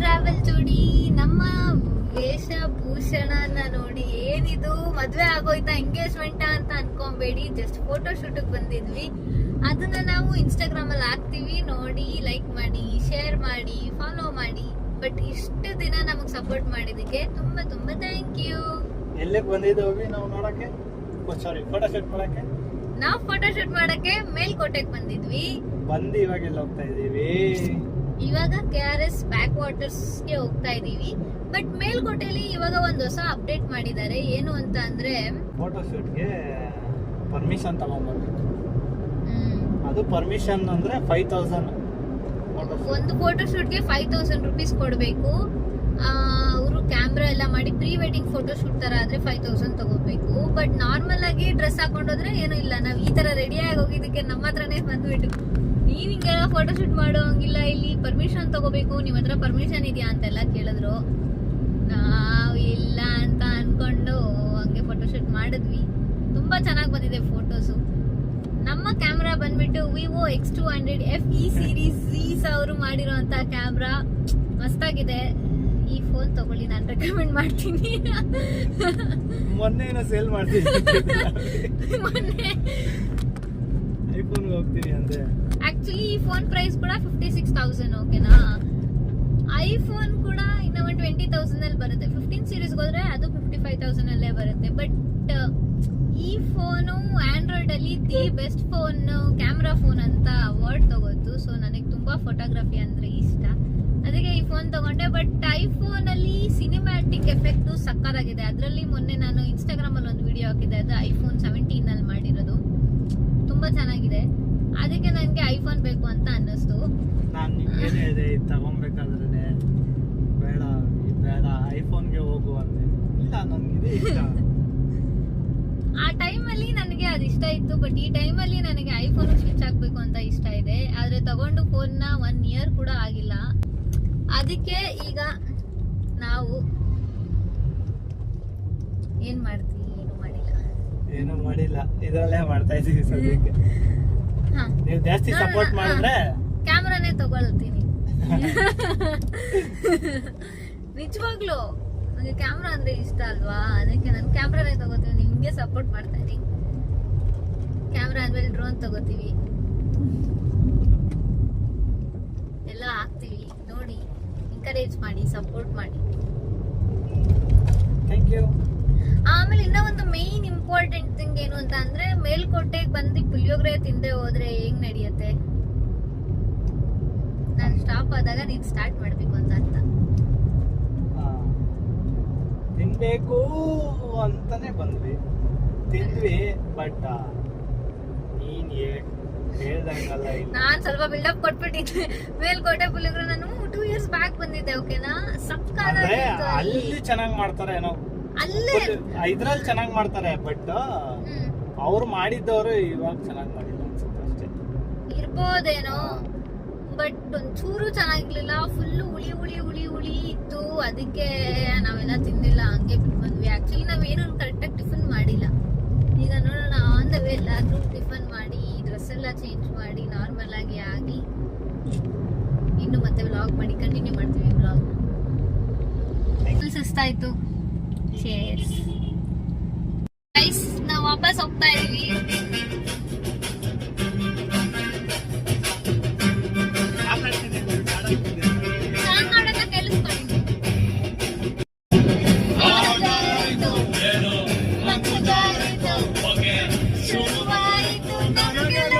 Travel ಜೋಡಿ. ನಮ್ಮ ವೇಷಭೂಷಣನ ನೋಡಿ ಏನಿದು ಮದ್ವೆ ಆಗೋಯ್ತಾ ಎಂಗೇಜ್ಮೆಂಟ್ ಅಂತ ಅನ್ಕೊಂಬೇಡಿ, ಜಸ್ಟ್ ಫೋಟೋ ಶೂಟ್ ಬಂದಿದ್ವಿ. ಅದನ್ನ ನಾವು ಇನ್ಸ್ಟಾಗ್ರಾಮ್ ಅಲ್ಲಿ ಹಾಕ್ತಿವಿ, ನೋಡಿ ಲೈಕ್ ಮಾಡಿ, ಶೇರ್ ಮಾಡಿ, ಫಾಲೋ ಮಾಡಿ. ಬಟ್ ಇಷ್ಟು ದಿನ ನಮಗ್ ಸಪೋರ್ಟ್ ಮಾಡಿದಕ್ಕೆ ತುಂಬಾ ತುಂಬಾ ಥ್ಯಾಂಕ್ ಯು. ಎಲ್ಲಿಗೆ ಬಂದಿದ್ದೀವಿ ನಾವು ನೋಡಕ್ಕೆ? ಸಾರಿ, ಫೋಟೋ ಶೂಟ್ ಮಾಡಕ್ಕೆ. ನಾವು ಫೋಟೋ ಶೂಟ್ ಮಾಡಕ್ಕೆ ಮೇಲ್ಕೋಟೆಗೆ ಬಂದಿದ್ವಿ. ಇವಾಗ ಎಲ್ಲ ಹೋಗ್ತಾ ಇದೀವಿ. ಇವಾಗ KRS ಬ್ಯಾಕ್ ವಾಟರ್ಸ್ ಗೆ ಹೋಗ್ತಾ ಇದೀವಿ. ಬಟ್ ಮೇಲ್ಕೋಟೆಯಲ್ಲಿ ಇವಾಗ ಒಂದು ಹೊಸ ಅಪ್ಡೇಟ್ ಮಾಡಿದ್ದಾರೆ. ಏನು ಅಂತ ಅಂದ್ರೆ ಫೋಟೋ ಶೂಟ್ ಗೆ ಪರ್ಮಿಷನ್ ತಗೊಂಡ್ಬರ್ಬೇಕು. ಅದು ಪರ್ಮಿಷನ್ ಅಂದ್ರೆ 5000. ಒಂದು ಫೋಟೋ ಶೂಟ್ ಗೆ 5000 ರುಪೀಸ್ ಕೊಡ್ಬೇಕು. ಅವರು ಕ್ಯಾಮ್ರಾ ಎಲ್ಲ ಮಾಡಿ ಪ್ರೀ ವೆಡ್ಡಿಂಗ್ ಫೋಟೋ ಶೂಟ್ ತರ ಆದ್ರೆ 5000 ತಗೋಬೇಕು. ಬಟ್ ನಾರ್ಮಲ್ ಆಗಿ ಡ್ರೆಸ್ ಹಾಕೊಂಡೋದ್ರೆ ಏನು ಇಲ್ಲ, ನಾವ್ ಈ ತರ ರೆಡಿ ಆಗಿ ಹೋಗಿದ್ದಕ್ಕೆ ನಮ್ಮ ಹತ್ರನೇ ಬಂದ್ಬಿಟ್ಟು ನೀವ್ ಹಿಂಗೆಲ್ಲ ಫೋಟೋ ಶೂಟ್ ಮಾಡೋ ಹಂಗಿಲ್ಲ, ಇಲ್ಲಿ ಪರ್ಮಿಷನ್ ತಗೋಬೇಕು, ನಿಮ್ ಹತ್ರ ಪರ್ಮಿಷನ್ ಇದೆಯಾ ಅಂತೆಲ್ಲ ಕೇಳಿದ್ರು. ನಾವ್ ಇಲ್ಲ ಅಂತ ಅನ್ಕೊಂಡು ಹಂಗೆ ಫೋಟೋ ಶೂಟ್ ಮಾಡಿದ್ವಿ. ತುಂಬಾ ಚೆನ್ನಾಗಿ ಬಂದಿದೆ ಫೋಟೋಸು. ನಮ್ಮ ಕ್ಯಾಮ್ರಾ ಬಂದ್ಬಿಟ್ಟು ವಿವೋ X200 FE ಸೀರೀಸ್ ಅವರು ಮಾಡಿರೋಂತ ಕ್ಯಾಮ್ರಾ ಮಸ್ತಾಗಿದೆ. ಈ ಫೋನ್ ತಗೊಳ್ಳಿ, ನಾನು ರೆಕಮೆಂಡ್ ಮಾಡ್ತೀನಿ. ಮೊನ್ನೆ ಸೇಲ್ ಮಾಡ್ತೀನಿ, ಮೊನ್ನೆ ಐಫೋನ್ ಹೋಗ್ತೀನಿ ಅಂತೆ. ಆಕ್ಚುಲಿ ಈ ಫೋನ್ ಪ್ರೈಸ್ ಕೂಡ 56,000. ಓಕೆನಾ? ಐಫೋನ್ ಕೂಡ ಇನ್ನ 20,000 ಅಲ್ಲಿ ಬರುತ್ತೆ. 15 ಸೀರೀಸ್ ಹೋದ್ರೆ ಅದು 55,000 ಅಲ್ಲೇ ಬರುತ್ತೆ. ಬಟ್ ಈ ಫೋನು ಆಂಡ್ರಾಯ್ಡ್ ಅಲ್ಲಿ the best phone, camera phone ಅಂತ ಅವಾರ್ಡ್ ತಗೋತು. ಸೊ ನನಗೆ ತುಂಬಾ ಫೋಟೋಗ್ರಫಿ ಅಂದ್ರೆ ಇಷ್ಟ, ಅದಕ್ಕೆ ಈ ಫೋನ್ ತಗೊಂಡೆ. ಬಟ್ ಐಫೋನ್ ಅಲ್ಲಿ ಸಿನಿಮ್ಯಾಟಿಕ್ ಎಫೆಕ್ಟ್ ಸಕ್ಕತ್ತಾಗಿದೆ. ಅದರಲ್ಲಿ ಮೊನ್ನೆ ನಾನು ಇನ್ಸ್ಟಾಗ್ರಾಮ್ ಅಲ್ಲಿ ಒಂದು ವಿಡಿಯೋ ಹಾಕಿದ್ದೆ, ಅದು iPhone 17 ಅಲ್ಲಿ ಮಾಡಿರೋದು. ತುಂಬಾ ಚೆನ್ನಾಗಿದೆ. ಅದಕ್ಕೆ ನನಗೆ ಐಫೋನ್ ಬೇಕು ಅಂತ ಅನ್ನಿಸ್ತು. ನಾನು ನಿಮ್ಗೇನೆ ಇದೆ ತಗೊಂಬೇಕಾದ್ರೆ ಬೇಡ ಐಫೋನ್ಗೆ ಹೋಗು ಅಂದೆ. ಇಲ್ಲ, ನನಗಿದೆ ಇಷ್ಟ. ಆ ಟೈಮಲ್ಲಿ ನನಗೆ ಅದು ಇಷ್ಟ ಇತ್ತು. ಬಟ್ ಈ ಟೈಮಲ್ಲಿ ನನಗೆ ಐಫೋನ್ ಸ್ವಿಚ್ ಹಾಕ್ಬೇಕು ಅಂತ ಇಷ್ಟ ಇದೆ. ಆದ್ರೆ ತಗೊಂಡು ಫೋನ್ನ 1 ಇಯರ್ ಕೂಡ ಆಗಿಲ್ಲ. ಅದಕ್ಕೆ ಈಗ ನಾವು ಏನ್ ಮಾಡ್ತೀವಿ? ಏನು ಮಾಡಿಲ್ಲ, ಇದರಲ್ಲೇ ಮಾಡ್ತಾ ಇದೀವಿ ಸದ್ಯಕ್ಕೆ. ನೀವು ಜಾಸ್ತಿ ಸಪೋರ್ಟ್ ಮಾಡಿದ್ರೆ ಕ್ಯಾಮ್ರಾನೇ ತಗೊಳ್ತೀನಿ. ನಿಜವಾಗ್ಲು ನನಗೆ ಕ್ಯಾಮ್ರಾ ಅಂದ್ರೆ ಇಷ್ಟ ಅಲ್ವಾ, ಅದಕ್ಕೆ ನಾನು ಕ್ಯಾಮ್ರಾನೇ ತಗೋತೀವಿ. ನಿಮ್ಗೆ ಸಪೋರ್ಟ್ ಮಾಡ್ತಾ ಇದೀನಿ. ಕ್ಯಾಮ್ರಾ ಆದ್ಮೇಲೆ ಡ್ರೋನ್ ತಗೋತೀವಿ, ಎಲ್ಲ ಹಾಕ್ತಿವಿ. ನೋಡಿ, ಎಂಕರೇಜ್ ಮಾಡಿ, ಸಪೋರ್ಟ್ ಮಾಡಿ. Thank you. ಆಮೇಲೆ ಇನ್ನ ಒಂದು ಮೇನ್ ಇಂಪಾರ್ಟೆಂಟ್ ಥಿಂಗ್ ಏನು ಅಂತ ಅಂದ್ರೆ, ಮೇಲ್ಕೋಟೆಗೆ ಬಂದು ಪುಳಿಯೋಗರೆ ತಿಂದೆ ಹೋದ್ರೆ ಹೆಂಗ್ ನಡೆಯುತ್ತೆ? ನಾನು ಸ್ಟಾಪ್ ಆದಾಗ ನೀನ್ ಸ್ಟಾರ್ಟ್ ಮಾಡ್ಬೇಕು ಅಂತ ಅರ್ಥ. ತಿನ್ಬೇಕು ಅಂತಾನೆ ಬಂದ್ವಿ, ತಿಂದ್ವಿ. ಬಟ್ ನೀನ್ ಹೇಳ್ದಂಗಲ್ಲ. ನಾನ್ ಸ್ವಲ್ಪ ಬಿಲ್ಡಪ್ ಕೊಟ್ಬಿಟ್ಟಿದ್ದೆ. ಮೇಲ್ಕೋಟೆ ಪುಳಿಯೋಗರೆ ನಾನು 2 ಇಯರ್ಸ್ ಬ್ಯಾಕ್ ಬಂದಿದ್ದೆ. ಓಕೆನಾ? ಸಕ್ಕತ್ತಾಗಿತ್ತು. ಅಲ್ಲಿ ಚೆನ್ನಾಗಿ ಮಾಡ್ತಾರೆ ಏನೋ, ಅಲ್ಲೇ ಇದ್ರಲ್ಲಿ ಚೆನ್ನಾಗಿ ಮಾಡ್ತಾರೆ. ಬಟ್ ಅವ್ರು ಮಾಡಿದ್ದವರು ಇವಾಗ ಚೆನ್ನಾಗಿ ಮಾಡಿಲ್ಲ ಅನ್ಸುತ್ತೆ ಅಷ್ಟೇ. ಇರ್ಬೋದೇನೋ, ಬಟ್ ಒಂಚೂರು ಚೆನ್ನಾಗಿರ್ಲಿಲ್ಲ. ಫುಲ್ ಹುಳಿ ಇತ್ತು. ಅದಕ್ಕೆ ನಾವೆಲ್ಲ ತಿಂದಿಲ್ಲ, ಹಂಗೆ ಬಿಟ್ಟು ಬಂದ್ವಿ. ಆಕ್ಚುಲಿ ನಾವೇನು ಕರೆಕ್ಟಾಗಿ ಟಿಫನ್ ಮಾಡಿಲ್ಲ. ಈಗ ನೋಡೋಣ, ಆನ್ ದ ವೇ ಎಲ್ಲಾದ್ರೂ ಟಿಫನ್ ಮಾಡಿ, ಡ್ರೆಸ್ ಎಲ್ಲ ಚೇಂಜ್ ಮಾಡಿ, ನಾರ್ಮಲ್ ಆಗಿ ಇನ್ನು ಮತ್ತೆ ವ್ಲಾಗ್ ಮಾಡಿ ಕಂಟಿನ್ಯೂ ಮಾಡ್ತೀವಿ. ವ್ಲಾಗ್ ಫುಲ್ ಸುಸ್ತಾಯ್ತು. ಚೇರ್ಸ್ ಗೈಸ್, ನಾವು ವಾಪಸ್ ಹೋಗ್ತಾ ಇದೀವಿ. ಕನ್ನಡನ ಕೇಳಿಸ್ಕೊಂಡಿದ್ವಿ. ಶುರುವಾಯಿತು ನಮಗೆಲ್ಲ